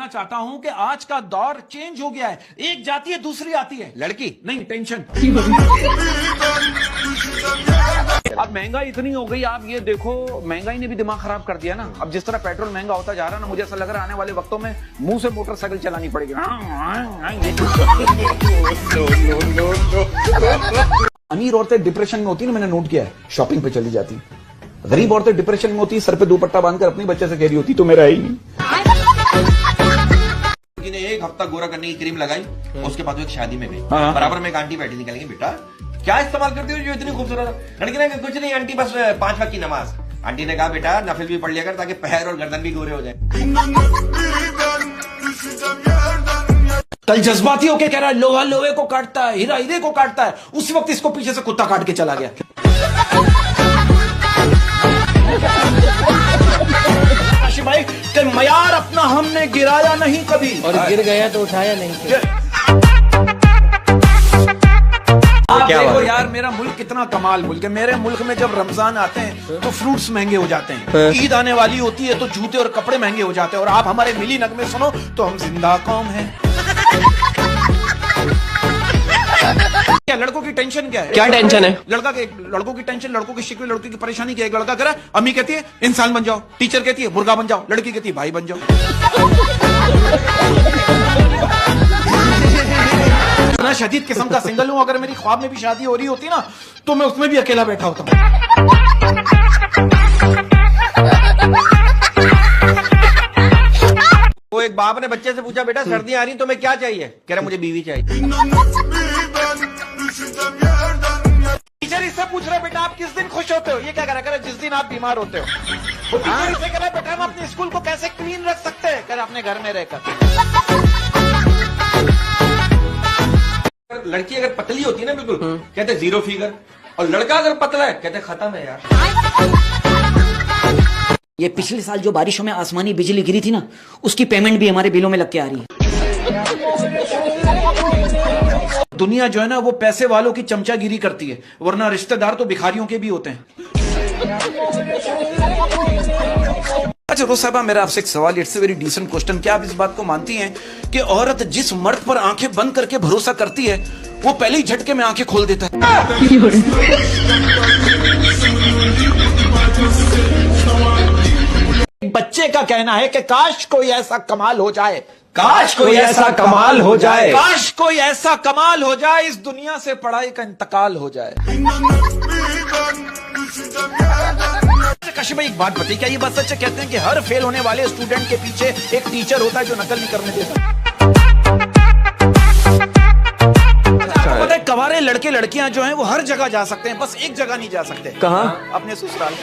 कहना चाहता हूं कि आज का दौर चेंज हो गया है। एक जाती है दूसरी आती है। लड़की नहीं, टेंशन। अब महंगाई इतनी हो गई, आप ये देखो, महंगाई ने भी दिमाग खराब कर दिया ना। अब जिस तरह पेट्रोल महंगा होता जा रहा है ना, मुझे ऐसा लग रहा है आने वाले वक्तों में मुंह से मोटरसाइकिल चलानी पड़ेगी। अमीर औरतें डिप्रेशन में होती है ना, मैंने नोट किया है, शॉपिंग पे चली जाती। गरीब औरतें डिप्रेशन में होती, सर पे दुपट्टा बांधकर अपने बच्चे से कह रही होती तो मेरा है ही नहीं। ने एक हफ्ता गोरा करने की क्रीम लगाई, उसके बाद वो एक शादी में गई। बराबर में एक आंटी बैठी, निकलेंगे बेटा क्या इस्तेमाल करती हो जो इतनी खूबसूरत? लड़की ने कुछ नहीं आंटी, बस 5 वक्त की नमाज। आंटी ने कहा बेटा नफिल भी पढ़ लिया कर ताकि पैर और गर्दन भी गोरे हो जाए। कल जज्बाती होके कह रहा है लोहा लोहे को काटता है, हीरा हीरे को काटता है, उस वक्त इसको पीछे से कुत्ता काट के चला गया। भाई कि मयार अपना हमने गिराया नहीं कभी, और गिर गया तो उठाया नहीं। आप देखो यार, मेरा मुल्क कितना कमाल मुल्क है। मेरे मुल्क में जब रमजान आते हैं तो फ्रूट्स महंगे हो जाते हैं, ईद आने वाली होती है तो जूते और कपड़े महंगे हो जाते हैं। और आप हमारे मिली नगमे सुनो तो हम जिंदा कौम हैं। क्या लड़कों की टेंशन क्या है? क्या टेंशन है? लड़कों की टेंशन, लड़कों की शिकवे, लड़कों की परेशानी क्या है? एक लड़का कह रहा है, अम्मी कहती है इंसान बन जाओ, टीचर कहती है मुर्गा बन जाओ, लड़की कहती है भाई बन जाओ। इतना शदीद किस्म का सिंगल हूं, अगर मेरी ख्वाब में भी शादी हो रही होती ना तो मैं उसमें भी अकेला बैठा होता। वो एक बाप ने बच्चे से पूछा बेटा सर्दियां आ रही तुम्हें क्या चाहिए? कह रहा मुझे बीवी चाहिए। टीचर इससे पूछ रहा बेटा आप किस दिन खुश होते हो? ये क्या कह रहा, जिस दिन आप बीमार होते हो। वो टीचर इससे कह रहा बेटा हम अपने स्कूल को कैसे क्लीन रख सकते हैं? कह रहा अपने घर में रहकर। लड़की अगर पतली होती है ना बिल्कुल, कहते 0 फिगर, और लड़का अगर पतला है कहते खत्म है यार। ये पिछले साल जो बारिशों में आसमानी बिजली गिरी थी ना, उसकी पेमेंट भी हमारे बिलों में लग के आ रही है। दुनिया जो है ना वो पैसे वालों की चमचागिरी करती है, वरना रिश्तेदार तो भिखारियों के भी होते हैं। अच्छा रोज साहबा, मेरा आपसे एक सवाल, it's a very decent question. क्या आप इस बात को मानती हैं कि औरत जिस मर्द पर आंखें बंद करके भरोसा करती है वो पहले ही झटके में आंखें खोल देता है? बच्चे का कहना है कि काश कोई ऐसा कमाल हो जाए, काश कोई ऐसा कमाल हो जाए, काश कोई ऐसा कमाल हो जाए, इस दुनिया से पढ़ाई का इंतकाल हो जाए। काशिफ भाई एक बात बताइए, क्या ये बात सच है? कहते हैं कि हर फेल होने वाले स्टूडेंट के पीछे एक टीचर होता है जो नकल नहीं करने देता। पता है कवारे लड़के लड़कियां जो हैं वो हर जगह जा सकते हैं, बस एक जगह नहीं जा सकते। कहाँ? अपने ससुराल।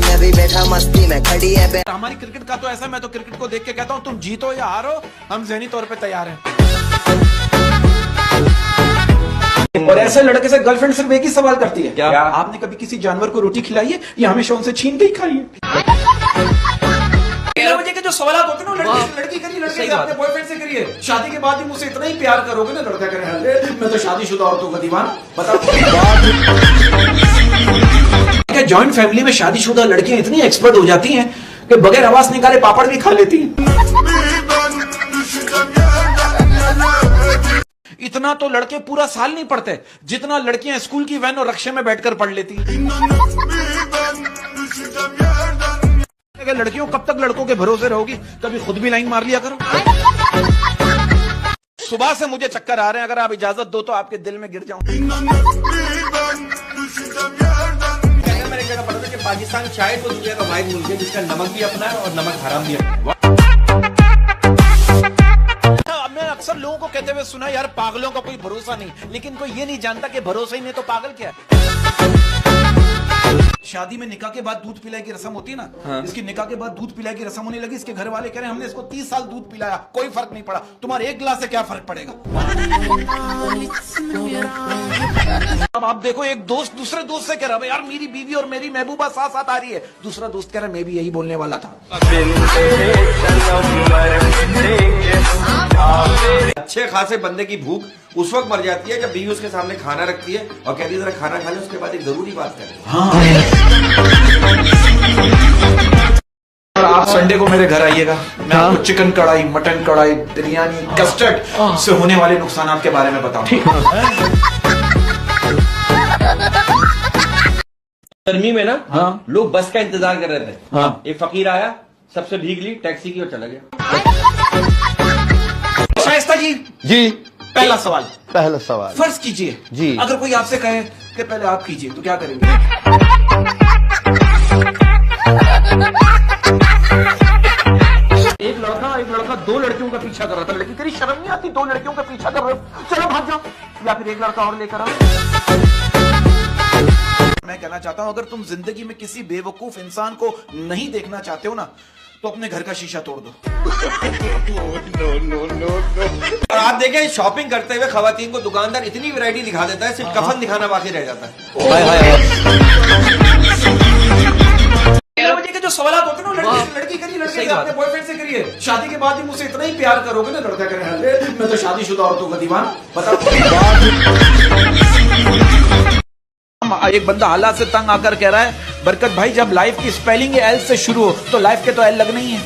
मैं भी बैठा मस्ती में खड़ी है। हमारी क्रिकेट का तो ऐसा, मैं तो क्रिकेट को देख के कहता हूँ तुम जीतो या हारो हम ज़हनी तौर पे तैयार हैं। और ऐसे लड़के से गर्लफ्रेंड सिर्फ एक ही सवाल करती है, क्या आपने कभी किसी जानवर को रोटी खिलाई है या हमेशा उनसे छीन के ही खाई है? के जो सवाल होते हैं ना, लड़की करिए, लड़के अपने बॉयफ्रेंड से करिए, शादी के बाद ही मुझसे इतना ही प्यार करोगे ना, लड़का करे मैं तो शादीशुदा औरतों का दीवाना। बताओ जॉइंट फैमिली में शादीशुदा लड़कियां इतनी एक्सपर्ट हो जाती हैं कि बगैर आवाज निकाले पापड़ भी खा लेती हैं। इतना तो लड़के पूरा साल नहीं पढ़ते जितना लड़कियां स्कूल की वैन और रक्शे में बैठकर पढ़ लेती हैं। लड़कियों कब तक लड़कों के भरोसे रहोगी? कभी खुद भी लाइन मार लिया करो। सुबह से मुझे चक्कर आ रहे हैं, अगर आप इजाजत दो तो आपके दिल में गिर जाऊं। मैंने एक जगह पढ़ा था कि पाकिस्तान शायद वो दुनिया का वाहिद मुल्क है जिसका नमक भी अपना है और नमक हराम भी है। मैं अक्सर लोगों को कहते हुए सुना यार पागलों का कोई भरोसा नहीं, लेकिन कोई ये नहीं जानता कि भरोसा ही नहीं तो पागल क्या है। शादी में निकाह के बाद दूध पिलाई की रस्म होती है ना, हाँ। इसकी निकाह के बाद दूध पिलाई की रस्म होने लगी। इसके घर वाले कह रहे हैं हमने इसको 30 साल दूध पिलाया, कोई फर्क नहीं पड़ा, तुम्हारे एक गिलास से क्या फर्क पड़ेगा? अब आप देखो, एक दोस्त दूसरे दोस्त से कह रहा है यार मेरी बीवी और मेरी महबूबा साथ साथ आ रही है, दूसरा दोस्त कह रहा है मैं भी यही बोलने वाला था। अच्छे खासे बंदे की भूख उस वक्त मर जाती है जब बीवी उसके सामने खाना रखती है और कहती है जरा खाना खा ले, उसके बाद एक जरूरी बात करें। हाँ। आप संडे को मेरे घर आइएगा, मैं आपको चिकन कढ़ाई, मटन कढ़ाई, बिरयानी, कस्टर्ड से होने वाले नुकसान के बारे में बताऊंगा। गर्मी में ना लोग बस का इंतजार कर रहे थे। एक फकीर आया, सबसे भीग ली, टैक्सी की और चला गया। शाइस्ता जी, जी पहला सवाल। पहला सवाल, फर्ज कीजिए जी, अगर कोई आपसे कहे कि पहले आप कीजिए, तो क्या करेंगे? एक लड़का दो लड़कियों का पीछा कर रहा था, लड़की तेरी शर्म नहीं आती, दो लड़कियों का पीछा कर रहे हो, चलो भाग जाओ। या फिर एक लड़का और लेकर आओ। मैं कहना चाहता हूं, अगर तुम जिंदगी में किसी बेवकूफ इंसान को नहीं देखना चाहते हो ना, तो अपने घर का शीशा तोड़ दो। और आप देखें, शॉपिंग करते हुए खवातीन को दुकानदार इतनी वैरायटी दिखा देता है, सिर्फ कफन दिखाना बाकी रह जाता है। 11 बजे के जो सवाल होते हैं ना, लड़की करिए, लड़के से अपने बॉयफ्रेंड से करिए। शादी के बाद ही मुझसे इतना ही प्यार करोगे ना, लड़का करें मैं तो शादीशुदा औरतों का दीवाना। बताओ। एक बंदा हालात से तंग आकर कह रहा है, बरकत भाई जब लाइफ की स्पेलिंग एल से शुरू हो तो लाइफ के तो एल लगना ही है।